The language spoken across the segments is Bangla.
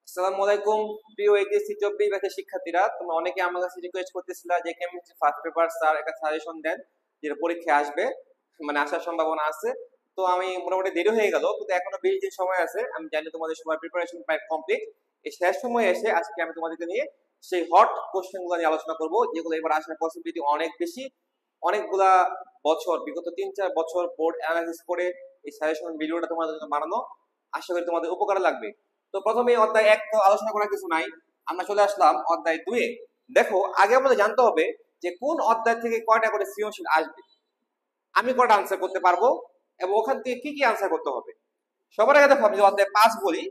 আসসালামু আলাইকুম প্রিয় এইচএসসি 24 ব্যাচের শিক্ষার্থীরা, তোমরা অনেকে আমার কাছে রিকোয়েস্ট করতেছিলা যে কেমিস্ট্রি ফার্স্ট পেপার স্যার একটা সাজেশন দেন, যেটা পরীক্ষায় আসবে, মানে আসার সম্ভাবনা আছে। তো আমি মোটামুটি দেরি হয়ে গেল, কিন্তু এখনো 20 দিন সময় আছে। আমি জানি তোমাদের সবার প্রিপারেশন প্রায় কমপ্লিট। এই শেষ সময় এসে আজকে আমি তোমাদেরকে নিয়ে সেই হট কোশ্চেন গুলো নিয়ে আলোচনা করবো, যেগুলো এবার আসার পসিবিলিটি অনেক বেশি। অনেকগুলা বছর, বিগত 3-4 বছর বোর্ড অ্যানালাইসিস করে এই সাজেশন ভিডিওটা তোমাদের জন্য বানানো। আশা করি তোমাদের উপকারে লাগবে। তো প্রথমে অধ্যায় 1 তো আলোচনা করার কিছু নাই, আমরা চলে আসলাম অধ্যায় 2 এ। দেখো, আগে আমাদের জানতে হবে যে কোন অধ্যায় থেকে কয়টা করে সৃজনশীল আসবে, আমি কয়টা আনসার করতে পারবো এবং ওখান থেকে কি কি আনসার করতে হবে। সবার আগে দেখো, আমি যদি অধ্যায় 5 বলি,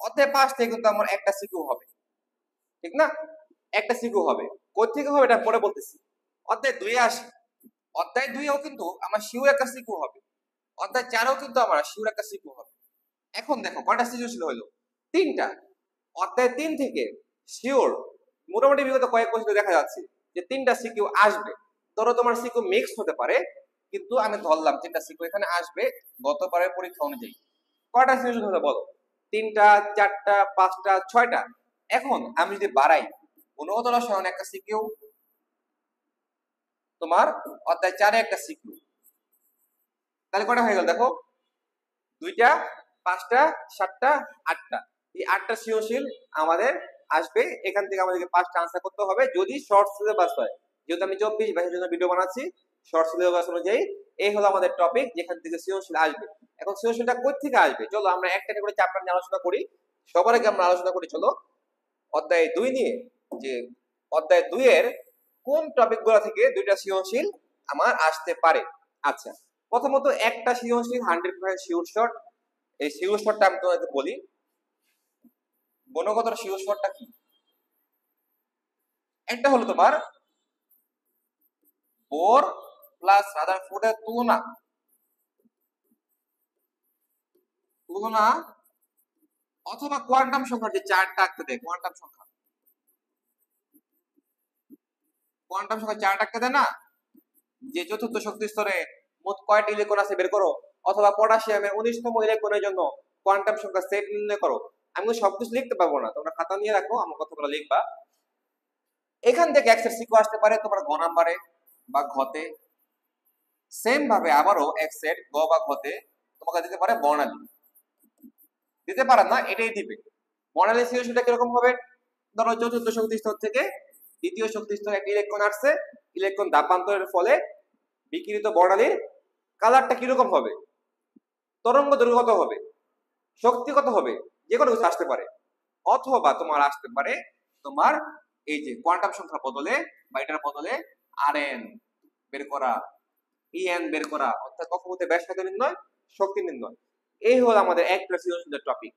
অধ্যায় 5 থেকে কিন্তু আমার একটা সিকিউ হবে, ঠিক না? একটা সিকিউ হবে। কোথা থেকে হবে এটা পরে বলতেছি। অধ্যায় 2 এ আসি, অধ্যায় 2 এও কিন্তু আমার শিওর একটা সিকিউ হবে। অধ্যায় 4 এও কিন্তু আমার শিওর একটা সিকিউ হবে। এখন দেখো কয়টা সৃজনশীল হলো, 3টা। অধ্যায় 3 থেকে শিওর মোটামুটি বিগত কয়েক বছর দেখা যাচ্ছে যে 3টা সিকিউ আসবে। ধরো তোমার সিকিউ মিক্স হতে পারে, কিন্তু আমি ধরলাম 3টা সিকিউ এখানে আসবে গতবারের পরীক্ষা অনুযায়ী। কয়টা সৃজনশীল হলো বলো? 3টা, 4টা, 5টা, 6টা। এখন আমি যদি বাড়াই, গুণগত রসায়ন একটা সিকিউ, তোমার অধ্যায় 4 একটা সিকিউ, তাহলে কয়টা হয়ে গেল দেখো? 2টা, 5টা, 7টা, 8টা। এই 8টা সৃজনশীল আমাদের আসবে। এখান থেকে আমাদেরকে 5টা আনসার করতে হবে যদি শর্ট সিলেবাস হয়। যেহেতু আমি 24 ব্যাচের জন্য ভিডিও বানাচ্ছি শর্ট সিলেবাস অনুযায়ী, এই হলো আমাদের টপিক যেখান থেকে সৃজনশীল আসবে। এখন সৃজনশীলটা কোথা থেকে আসবে, চলো আমরা একটা করে চ্যাপ্টার নিয়ে আলোচনা করি। সবার আগে আমরা আলোচনা করি চলো অধ্যায় 2 নিয়ে, যে অধ্যায় 2 এর কোন টপিকগুলো থেকে 2টা সৃজনশীল আমার আসতে পারে। আচ্ছা, প্রথমত একটা সৃজনশীল 100% শিওর শর্ট। এই শিওর শর্টটা আমি তোমাদের বলি। গুণগত শিওর শর্টটা কি? একটা হলো তোমার বোর প্লাস রাদারফোর্ডের তুলনা, তুলনা অথবা কোয়ান্টাম সংখ্যার যে চার্টটা আঁকতে দেয়, কোয়ান্টাম সংখ্যা, কোয়ান্টাম সংখ্যা চার্ট আঁকতে দেয় না, যে চতুর্থ শক্তি স্তরে মোট কয়টি ইলেকট্রন আছে বের করো, অথবা পটাশিয়ামের 19তম ইলেকট্রনের জন্য কোয়ান্টাম সংখ্যা সেট নির্ণয় করো। আমি সবকিছু লিখতে পারবো না, তোমরা খাতা নিয়ে রাখো, আমার কথাগুলো লিখবা। এখান থেকে এক্স এর সিকিউ আসতে পারে তোমার গ নাম্বারে বা ঘতে। সেম ভাবে আবারও এক্স এর গ বা ঘতে তোমাকে দিতে পারে বর্ণালী, দিতে পারে না এটাই দিবে। বর্ণালী সৃজনশীলটা কিরকম হবে? ধরো চতুর্থ শক্তি স্তর থেকে দ্বিতীয় শক্তি স্তরে একটা ইলেকট্রন আসছে, ইলেকট্রন দাপান্তরের ফলে বিকিরিত বর্ণালীর কালারটা কিরকম হবে, তরঙ্গ দৈর্ঘ্য কত হবে, শক্তি কত হবে, যে কোনো কিছু আসতে পারে। অথবা তোমার আসতে পারে তোমার এই যে কোয়ান্টাম সংখ্যা বদলে বা এটার বদলে আর এন বের করা, ইএন বের করা, অর্থাৎ কক্ষপথে ব্যাসার্ধ নির্ণয়, শক্তি নির্ণয়। এই হলো আমাদের একটা সৃজনশীলের টপিক।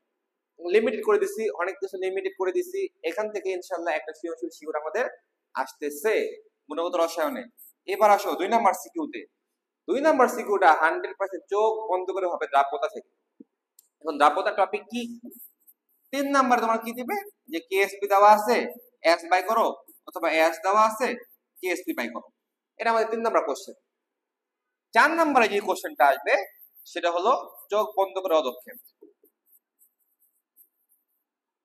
লিমিটেড করে দিছি, অনেক কিছু লিমিটেড করে দিছি। এখান থেকে ইনশাআল্লাহ একটা সৃজনশীল শিওর আমাদের আসতেছে গুণগত রসায়নে। এবার আসো 2 নাম্বার সিকিউতে। 2 নাম্বার সিকিউটা 100% চোখ বন্ধ করে হবে দ্রাব্যতা থেকে। এখন দ্রাব্যতা টপিক কি? 3 নাম্বার তোমার কি দিবে, যে কেএসপি দেওয়া আছে এস বাই করো, অথবা এস দেওয়া আছে কেএসপি বাই করো। এটা আমাদের 3 নাম্বার কোশ্চেন। 4 নাম্বারে যে কোশ্চেনটা আসবে সেটা হলো চোখ বন্ধ করে অদক্ষেপ।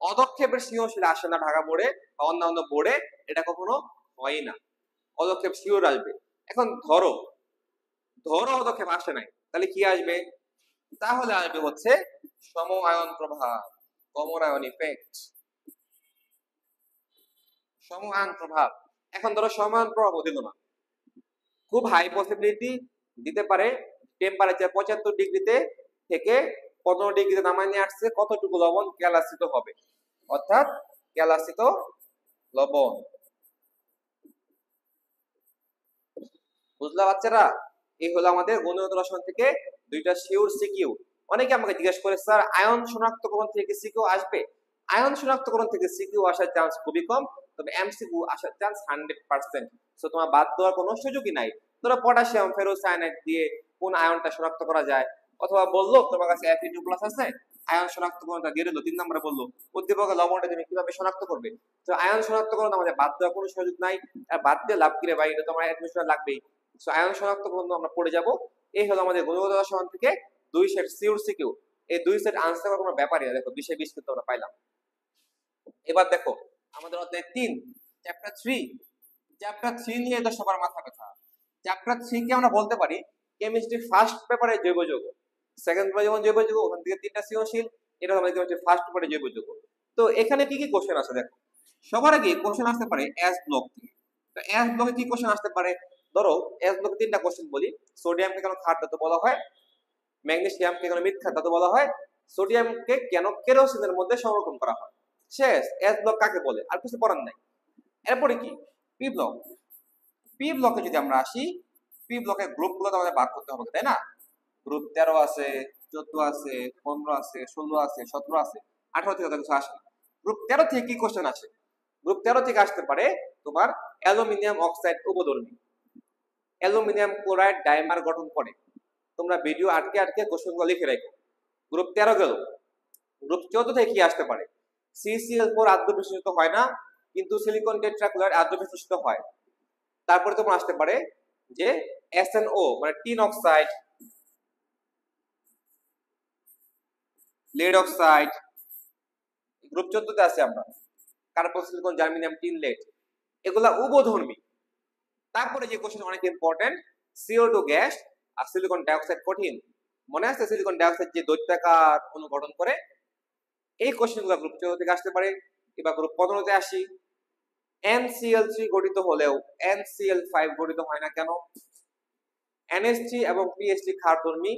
অদক্ষেপের সৃজনশীল আসে না ঢাকা বোর্ডে বা অন্যান্য বোর্ডে, এটা কখনো হয় না। অদক্ষেপ শিওর আসবে। এখন ধরো ধরো অদক্ষেপ আসে নাই, তাহলে কি আসবে? তাহলে আসবে হচ্ছে সম আয়ন প্রভাব, কমন আয়ন ইফেক্ট, সম আয়ন প্রভাব। এখন ধরো সম আয়ন প্রভাব দিল না, খুব হাই পসিবিলিটি দিতে পারে টেম্পারেচার 75 ডিগ্রিতে থেকে 15 ডিগ্রিতে নামায় নিয়ে আসছে, কতটুকু লবণ গ্যালাসিত হবে, অর্থাৎ গ্যালাসিত লবণ। বুঝলা বাচ্চারা? এই হলো আমাদের গুণগত রসায়ন থেকে 2টা শিওর সিকিউ। অনেকে আমাকে জিজ্ঞেস করে স্যার আয়ন শনাক্তকরণ থেকে সিকিউ আসবে? আয়ন শনাক্তকরণ থেকে সিকিউ আসার চান্স খুবই কম, তবে এমসিকিউ আসার চান্স 100%। সো তোমার বাদ দেওয়ার কোনো সুযোগই নাই। ধরো পটাশিয়াম ফেরোসায়ানাইড দিয়ে কোন আয়নটা শনাক্ত করা যায়, অথবা বললো তোমার কাছে Fe2+ আছে, আয়ন শনাক্তকরণটা দিয়ে দিল 3 নম্বরে বললো উদ্দীপকের লবণটা তুমি কিভাবে শনাক্ত করবে। তো আয়ন শনাক্তকরণ আমাদের বাদ দেওয়ার কোনো সুযোগ নাই, আর বাদ দিয়ে লাভ কি রে ভাই, এটা তো আমার অ্যাডমিশন লাগবেই। সো আয়ন শনাক্তকরণ আমরা পড়ে যাব। এই হলো আমাদের গুণগত রসায়ন থেকে 2 সেট সিওর সিকিউ। এই 2 সেট আনসার করার কোনো ব্যাপারই না। দেখো 20-20 কিন্তু আমরা পাইলাম। এবার দেখো আমাদের অধ্যায় 3 চ্যাপ্টার 3 নিয়ে তো সবার মাথা ব্যথা। চ্যাপ্টার 3 কে আমরা বলতে পারি কেমিস্ট্রি ফার্স্ট পেপারে জৈব যৌগ, সেকেন্ড পেপারে যেমন জৈব যৌগ ওখান থেকে 3টা সৃজনশীল, এটা আমাদের কেমিস্ট্রি ফার্স্ট পেপারে জৈব যৌগ। তো এখানে কি কি কোশ্চেন আছে দেখো। সবার আগে কোশ্চেন আসতে পারে এস ব্লক থেকে। তো এস ব্লকে কি কোশ্চেন আসতে পারে, ধরো এস ব্লকে 3টা কোশ্চেন বলি। সোডিয়ামকে কেন ক্ষার ধাতু বলা হয়, ম্যাগনেসিয়ামকে কেন মৃৎ ধাতু বলা হয়, সোডিয়ামকে কেন কেরোসিনের মধ্যে সংরক্ষণ করা হয়। শেষ, এস ব্লক কাকে বলে, আর কিছু পড়ার নাই। এরপরে কি পি ব্লক। পি ব্লকে যদি আমরা আসি, পি ব্লকের গ্রুপগুলো তো আমাদের ভাগ করতে হবে তাই না। গ্রুপ 13 আছে, 14 আছে, 15 আছে, 16 আছে, 17 আছে, 18 থেকে কিছু আসে। গ্রুপ 13 থেকে কি কোশ্চেন আসে, গ্রুপ 13 থেকে আসতে পারে তোমার অ্যালুমিনিয়াম অক্সাইড উপধর্মী, অ্যালুমিনিয়াম ক্লোরাইড ডাইমার গঠন করে। তোমরা ভিডিও আটকে আটকে কোশ্চেনগুলো লিখে রাখো। গ্রুপ 13 গেল। গ্রুপ 14 থেকে কি আসতে পারে, CCl4 আদ্র বিশেষিত হয় না, কিন্তু সিলিকন টেট্রাক্লোরাইড আদ্র বিশেষিত হয়। তারপরে তোমার আসতে পারে যে SNO মানে tin oxide, lead oxide, group 14 তে আছে আমরা carbon silicon germanium tin lead, এগুলা উভধর্মী। তারপরে যে কোশ্চেন অনেক ইম্পর্টেন্ট, CO2 গ্যাস আর সিলিকন ডাইঅক্সাইড কঠিন। মনে আছে সিলিকন ডাইঅক্সাইড যে দৈত্যাকার অণু গঠন করে, এই কোশ্চেনগুলো গ্রুপ 14 থেকে আসতে পারে। এবার গ্রুপ 15 তে আসি, NCl3 গঠিত হলেও NCl5 গঠিত হয় না কেন, NH3 এবং PH3 ক্ষারধর্মী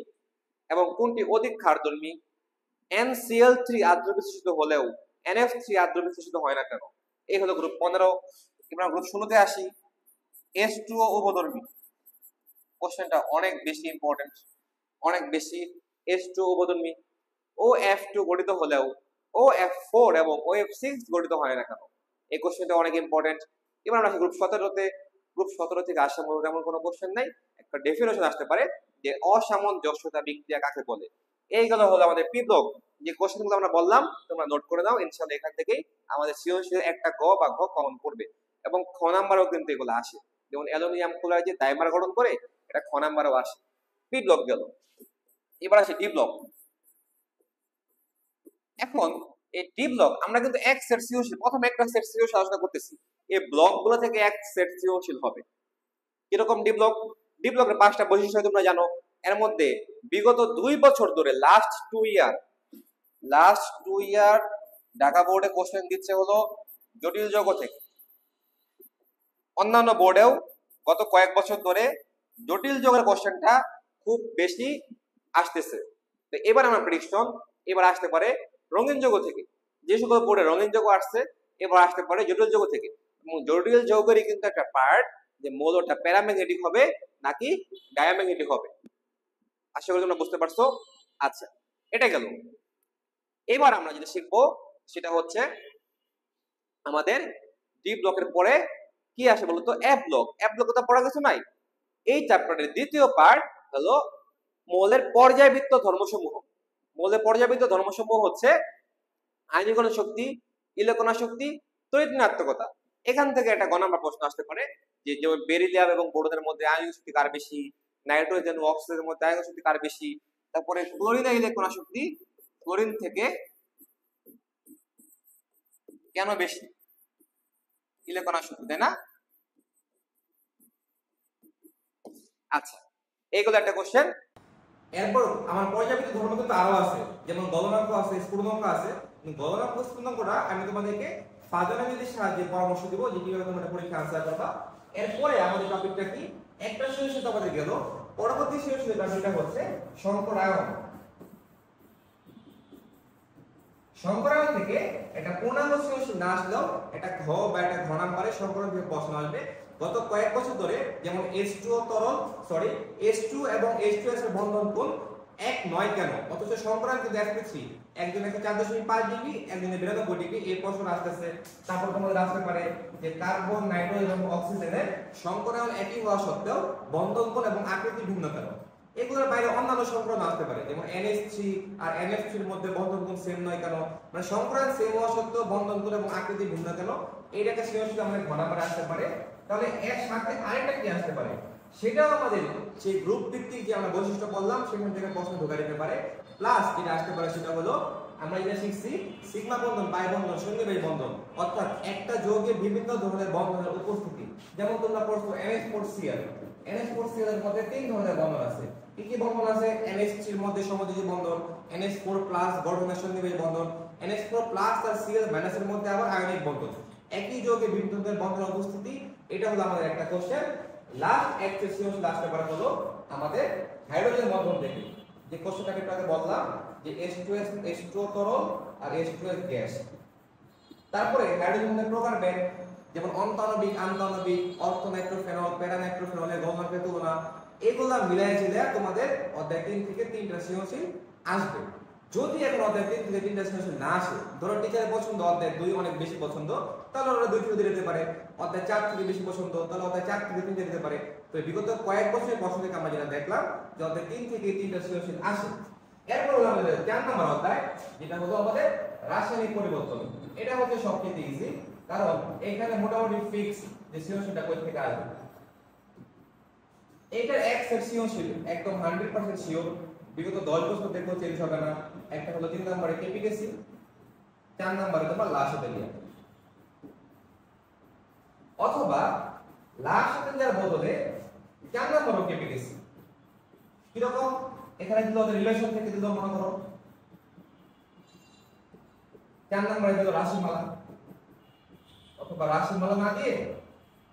এবং কোনটি অধিক ক্ষারধর্মী, NCl3 আদ্র বিশেষিত হলেও NF3 আদ্র বিশেষিত হয় না কেন। এই হলো গ্রুপ 15। এবার গ্রুপ 16 তে আসি, H2O উভধর্মী। কোশ্চেনটা অনেক বেশি ইম্পর্টেন্ট, অনেক বেশি। H2O উভধর্মী, OF2 গঠিত হলেও OF4 এবং OF6 গঠিত হয় না কেন। এই কোশ্চেনটা অনেক ইম্পর্টেন্ট। এবার আমরা গ্রুপ 17 তে, গ্রুপ 17 থেকে আসার মতো তেমন কোনো কোশ্চেন নাই। একটা ডেফিনেশন আসতে পারে যে অসামঞ্জস্যতা বিক্রিয়া কাকে বলে। এইগুলো হলো আমাদের পি ব্লক। যে কোশ্চেনগুলো আমরা বললাম তোমরা নোট করে নাও, ইনশাআল্লাহ এখান থেকেই আমাদের সৃজনশীল একটা গ বা ঘ কমন পড়বে এবং খ নাম্বারও কিন্তু এগুলো আসে। যেমন অ্যালুমিনিয়াম ক্লোরাইড যে ডাইমার গঠন করে, এটা খ নাম্বারও আসে। পি ব্লক গেল। এবার আসে ডি ব্লক। এখন এই ডি ব্লক আমরা কিন্তু এক সেট সৃজনশীল, প্রথমে একটা সেট সৃজনশীল আলোচনা করতেছি, এই ব্লকগুলো থেকে এক সেট সৃজনশীল হবে। কিরকম ডি ব্লক, ডি ব্লকের 5টা বৈশিষ্ট্য তোমরা জানো। এর মধ্যে বিগত 2 বছর ধরে লাস্ট 2 ইয়ার ঢাকা বোর্ডে কোশ্চেন দিচ্ছে হলো জটিল যৌগ থেকে। অন্যান্য বোর্ডেও গত কয়েক বছর ধরে জটিল যৌগের কোশ্চেনটা খুব বেশি আসতেছে। তো এবার আমার প্রেডিকশন, এবার আসতে পারে রঙিন যৌগ থেকে। যে সকল বোর্ডে রঙিন যৌগ আসছে, এবার আসতে পারে জটিল যৌগ থেকে। এবং জটিল যৌগেরই কিন্তু একটা পার্ট যে মৌলটা প্যারাম্যাগনেটিক হবে নাকি ডায়াম্যাগনেটিক হবে। আশা করি তোমরা বুঝতে পারছো। আচ্ছা, এটা গেল। এবার আমরা যেটা শিখবো সেটা হচ্ছে আমাদের ডি ব্লকের পরে কি আসে বলতো, এফ ব্লক। এফ ব্লক তো পড়া কিছু নাই। এই চ্যাপ্টারের দ্বিতীয় পার্ট হলো মৌলের পর্যায়বৃত্ত ধর্মসমূহ। মৌলের পর্যায়বৃত্ত ধর্মসমূহ হচ্ছে আয়নীকরণ শক্তি, ইলেকট্রন শক্তি, তড়িৎ ঋণাত্মকতা। এখান থেকে একটা গ নাম্বার প্রশ্ন আসতে পারে যে যেমন বেরিলিয়াম এবং বোরনের মধ্যে আয়নিক শক্তি কার বেশি, নাইট্রোজেন ও অক্সিজেনের মধ্যে আয়নিক শক্তি কার বেশি। তারপরে ক্লোরিন ইলেকট্রন শক্তি ক্লোরিন থেকে কেন বেশি ইলেকট্রন শক্তি, তাই না? আচ্ছা, এইগুলো একটা কোশ্চেন। এরপর আমার পর্যাবৃত্ত ধর্ম কিন্তু আরো আছে, যেমন গলনাঙ্ক আছে, স্ফুটনাঙ্ক আছে। গলনাঙ্ক স্ফুটনাঙ্কটা আমি তোমাদেরকে ফাজনামিদের সাহায্যে পরামর্শ দেব যে কিভাবে তোমরা পরীক্ষা আনসার করবা। এরপরে আমাদের টপিকটা কি, একটা সৃজনশীল আমাদের গেল, পরবর্তী সৃজনশীল টপিকটা হচ্ছে সংকরায়ন। সংকরায়ন থেকে একটা পূর্ণাঙ্গ সৃজনশীল না আসলেও একটা ঘ বা একটা ঘ নাম্বারে সংকরায়ন থেকে প্রশ্ন আসবে। গত কয়েক বছর ধরে যেমন H2O তরল, H2 এবং H2S এর বন্ধন কোণ 1 নয় কেন, অথচ সংকরায়ন কিন্তু sp3, একজনের 4.5 ডিগ্রি, একজনের 92 ডিগ্রি। এই প্রশ্ন আসতেছে। তারপর তোমাদের আসতে পারে যে কার্বন, নাইট্রোজেন এবং অক্সিজেনের সংকরায়ন একই হওয়া সত্ত্বেও বন্ধন কোণ এবং আকৃতি ভিন্ন কেন। এগুলোর বাইরে অন্যান্য সংকরায়ন আসতে পারে, যেমন NH3 আর NF3 এর মধ্যে বন্ধন কোণ সেম নয় কেন, মানে সংকরায়ন সেম হওয়া সত্ত্বেও বন্ধন কোণ এবং আকৃতি ভিন্ন কেন। এইটাকে সৃজনশীল আমাদের ঘ নাম্বারে আসতে পারে। তাহলে এর সাথে আরেকটা কি আসতে পারে, সেটাও আমাদের সেই গ্রুপ ভিত্তিক যে আমরা বৈশিষ্ট্য বললাম সেখান থেকে প্রশ্ন ঢোকা দিতে পারে। প্লাস যেটা আসতে পারে সেটা হলো আমরা এটা শিখছি সিগমা বন্ধন, বাই বন্ধন, সন্নিবেশ বন্ধন, অর্থাৎ একটা যৌগে বিভিন্ন ধরনের বন্ধনের উপস্থিতি। যেমন তোমরা পড়ছো NH4Cl, NH4Cl এর মধ্যে তিন ধরনের বন্ধন আছে। কি কি বন্ধন আছে? NH3 এর মধ্যে সমযোজী বন্ধন, NH4+ গঠনের সন্নিবেশ বন্ধন, NH4+ আর Cl- এর মধ্যে আবার আয়নিক বন্ধন। একই যৌগে বিভিন্ন ধরনের বন্ধনের উপস্থিতি, এটা হলো আমাদের একটা question. Last exercise last paper হলো আমাদের হাইড্রোজেন বন্ধন থেকে যে কোশ্চেনটাকে আপনাকে বললাম যে H2S H2O তরল আর H2S গ্যাস। তারপরে হাইড্রোজেন বন্ধনের প্রকারভেদ, যেমন অন্তঃআণবিক, আন্তঃআণবিক, অর্থনাইট্রোফেনল, প্যারানাইট্রোফেনলের গলনাঙ্কের তুলনা, এগুলা মিলাইয়া ঝিলে তোমাদের অধ্যায় 3 থেকে 3টা সৃজনশীল আসবে। যদি এখন অধ্যায় 3 থেকে 3টা সৃজনশীল না আসে, ধরো টিচারের পছন্দ অধ্যায় 2 অনেক বেশি পছন্দ, তাহলে ওরা 2 থেকে দিতে পারে। অধ্যায় 4 থেকে বেশি পছন্দ, তাহলে অধ্যায় 4 থেকে 3 দিতে পারে। তো বিগত কয়েক বছরের প্রশ্ন থেকে আমরা যেটা দেখলাম যে অধ্যায় 3 থেকে 3টা সৃজনশীল আসে। এরপর হলো আমাদের 4 নম্বর অধ্যায়, যেটা হলো আমাদের রাসায়নিক পরিবর্তন। এটা হচ্ছে সবচেয়ে ইজি, কারণ এখানে মোটামুটি ফিক্স যে সৃজনশীলটা কই থেকে আসবে। এটার এক সেট সৃজনশীল একদম 100% শিওর, বিগত 10 বছর দেখো চেঞ্জ হবে না। একটা হলো 3 নম্বরে কেপিকেসি, 4 নম্বরে তোমার লাশোতেলিয়া, অথবা লাশোতেলিয়ার বদলে 4 নম্বরে কেপিকেসি। কি রকম? এখানে দিল ওদের রিলেশন থেকে দিল, মনে করো 4 নম্বরে দিল রাশিমালা, অথবা রাশিমালা না দিয়ে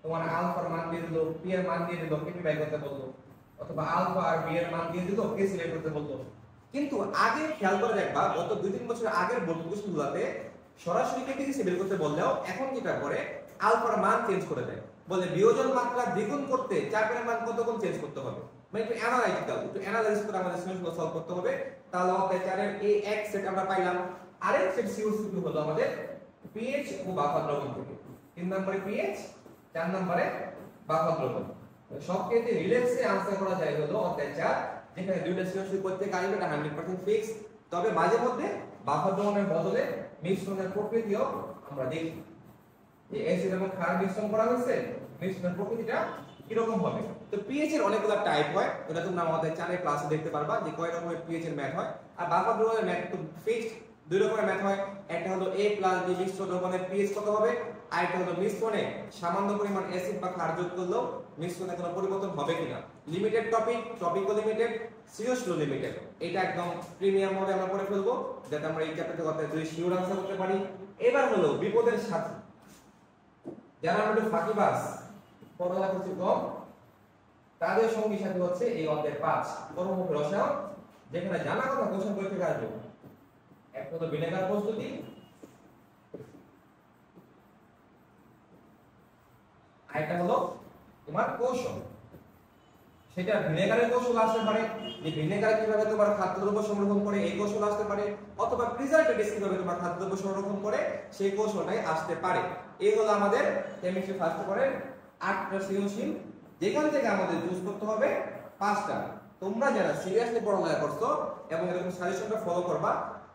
তোমার আলফার মান দিয়ে দিল, পি এর মান দিয়ে দিল, কেপি বাই করতে বলতো, অথবা আলফা আর বি এর মান দিয়ে দিল, কেসি বাই করতে বলতো। কিন্তু আগে খেয়াল করে দেখবা গত 2-3 বছর আগের বোর্ড কোশ্চেনগুলোতে সরাসরি কেপিকেসি বের করতে বললেও এখন যেটা করে আলফার মান চেঞ্জ করে দেয়, বলে বিয়োজন মাত্রা দ্বিগুণ করতে চাপের মান কত গুণ চেঞ্জ করতে হবে। মানে একটু অ্যানালাইটিক্যাল, একটু অ্যানালাইসিস করে আমাদের সলিউশন সলভ করতে হবে। তাহলে অধ্যায় 4 এর এই এক সেট আমরা পাইলাম। আরেক সেট সিওসি হলো আমাদের পিএইচ ও বাফার দ্রবণ থেকে। 3 নম্বরে পিএইচ, 4 নম্বরে বাফার দ্রবণ। সবক্ষেত্রে রিলেক্সে আনসার করা যায় হলো অধ্যায় 4, যেখানে দুইটা সৃজনশীল করতে আসবে, এটা 100% ফিক্স। তবে মাঝে মধ্যে বাফার দ্রবণের বদলে মিশ্রণের প্রকৃতিও আমরা দেখি, যে অ্যাসিড এবং ক্ষার মিশ্রণ করা হয়েছে, মিশ্রণের প্রকৃতিটা কি রকম হবে। তো পিএইচ এর অনেকগুলো টাইপ হয়, এটা তোমরা আমাদের 4 এর ক্লাসে দেখতে পারবা যে কয় রকমের পিএইচ এর ম্যাথ হয়। আর বাফার দ্রবণের ম্যাথ তো ফিক্সড, দুই রকমের ম্যাথ হয়। একটা হলো A প্লাস B মিশ্র দ্রবণের পিএইচ কত হবে, আর একটা হলো মিশ্রণে সামান্য পরিমাণ অ্যাসিড বা ক্ষার যোগ করলেও মিশ্রণে কোনো পরিবর্তন হবে কিনা। লিমিটেড টপিক, টপিকও লিমিটেড, সিওসিও লিমিটেড। এটা একদম প্রিমিয়াম মোডে আমরা পড়ে ফেলবো, যাতে আমরা এই চ্যাপ্টারটা করতে দুই শিওর আনসার করতে পারি। এবার হলো বিপদের সাথী, যারা আমরা একটু ফাঁকিবাজ, পড়ালেখা করছি কম, তাদের সঙ্গী সাথী হচ্ছে এই অধ্যায় 5 কর্মমুখী রসায়ন, যেখানে জানা কথা কোশ্চেন করে থেকে আসবে। একটা হলো ভিনেগার প্রস্তুতি, আর একটা হলো তোমার কৌশল। সেটা ভিনেগারের কৌশল আসতে পারে, যে ভিনেগার কিভাবে তোমার খাদ্যদ্রব্য সংরক্ষণ করে এই কৌশল আসতে পারে, অথবা প্রিজারভেটিভস কিভাবে তোমার খাদ্যদ্রব্য সংরক্ষণ করে সেই কৌশলটাই আসতে পারে। এই হলো আমাদের কেমিস্ট্রি ফার্স্ট পেপারের 8টা সৃজনশীল, যেখান থেকে আমাদের চুজ করতে হবে 5টা। তোমরা যারা সিরিয়াসলি পড়ালেখা করছো এবং এরকম সাজেশনটা ফলো করবা,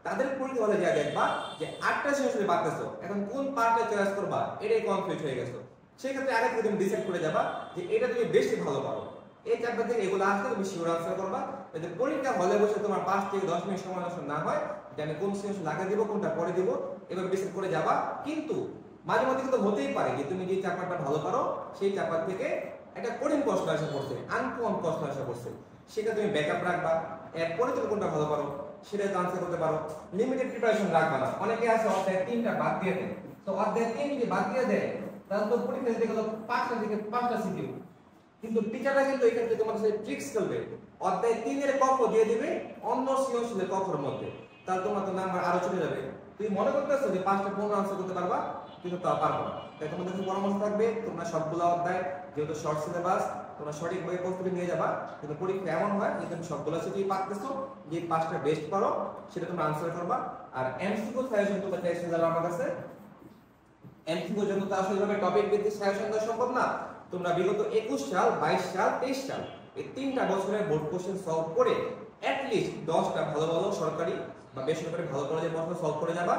তাদের পরীক্ষা হলে যা দেখবা যে 8টা সৃজনশীল পাচ্ছো, এখন কোন পার্টটা চয়েস করবা এটাই কনফিউজ হয়ে গেছো। সেই ক্ষেত্রে আরেকটা তুমি ডিসাইড করে যাবা যে এটা তুমি বেশি ভালো পারো। এই চ্যাপ্টার থেকে এগুলো আসলে তুমি শিওর আনসার করবা, যাতে পরীক্ষা হলে বসে তোমার 5 থেকে 10 মিনিট সময় নষ্ট না হয়, যে আমি কোন সৃজনশীল আগে দিব কোনটা পরে দিব, এবার ডিসাইড করে যাবা। কিন্তু মাঝে মধ্যে কিন্তু হতেই পারে যে তুমি যে চ্যাপ্টারটা ভালো পারো সেই চ্যাপ্টার থেকে একটা কঠিন প্রশ্ন আসা পড়ছে, আনকমন প্রশ্ন আসা পড়ছে, সেটা তুমি ব্যাকআপ রাখবা। এরপরে তুমি কোনটা ভালো পারো সেটা আনসার করতে পারো। লিমিটেড প্রিপারেশন রাখবা না। অনেকে আছে অধ্যায় 3টা বাদ দিয়ে দেয়, তো অধ্যায় 3 যদি বাদ দিয়ে দেয় তাহলে তো পরীক্ষা দিতে গেলে 5টা থেকে 5টা সিকিউ। কিন্তু টিচাররা কিন্তু এখান থেকে তোমাদের সাথে ট্রিক্স করবে, অধ্যায় 3 এর কক্ষ দিয়ে দিবে অন্য সৃজনশীলের কক্ষের মধ্যে, তাহলে তোমার তো নাম্বার আরো চলে যাবে। তুমি মনে করতেছো যে 5টা পূর্ণ আনসার করতে পারবা, কিন্তু তা পারবে না। তাই তোমাদের কাছে পরামর্শ থাকবে তোমরা সবগুলো অধ্যায়, যেহেতু শর্ট সিলেবাস, তোমরা সঠিক ভাবে প্রস্তুতি নিয়ে যাবা। কিন্তু পরীক্ষা এমন হয় যে তুমি সবগুলো সিটি পাচ্ছো, যে 5টা বেস্ট পারো সেটা তুমি আনসার করবা। আর এমসিকিউ সাজেশন তোমরা চাইছো যারা আমার কাছে, এমসিকিউ জন্য তো আসলে ভাবে টপিক ভিত্তিক সাজেশন দেওয়া সম্ভব না। তোমরা বিগত 21 সাল, 22 সাল, 23 সাল এই 3টা বছরের বোর্ড কোশ্চেন সলভ করে এট লিস্ট 10টা ভালো ভালো সরকারি বা বেসরকারি ভালো কলেজের প্রশ্ন সলভ করে যাবা।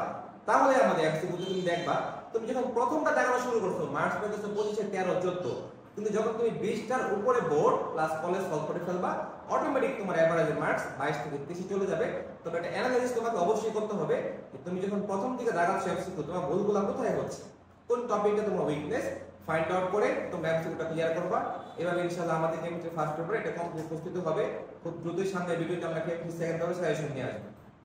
তাহলে আমাদের এমসিকিউ তুমি দেখবা, তুমি যখন প্রথমটা দেখানো শুরু করছো মার্চ 25, 25, 13, 14, কিন্তু যখন তুমি 20টার উপরে বোর্ড প্লাস কলেজ সলভ করে ফেলবা, অটোমেটিক তোমার এভারেজ মার্কস 22 থেকে 30 চলে যাবে। তবে একটা অ্যানালাইসিস তোমাকে অবশ্যই করতে হবে যে তুমি যখন প্রথম দিকে দাগাচ্ছ এমসিকিউ তোমার ভুলগুলো কোথায় হচ্ছে, কোন টপিকটা তোমার উইকনেস ফাইন্ড আউট করে তোমরা এমসিকিউটা ক্লিয়ার করবা। এভাবে ইনশাআল্লাহ আমাদের কেমিস্ট্রি ফার্স্ট পেপারে এটা কমপ্লিট প্রস্তুত হবে। খুব দ্রুতই সামনে ভিডিওতে আমরা কেমিস্ট্রি সেকেন্ড পেপারে সাজেশন নিয়ে আসবো।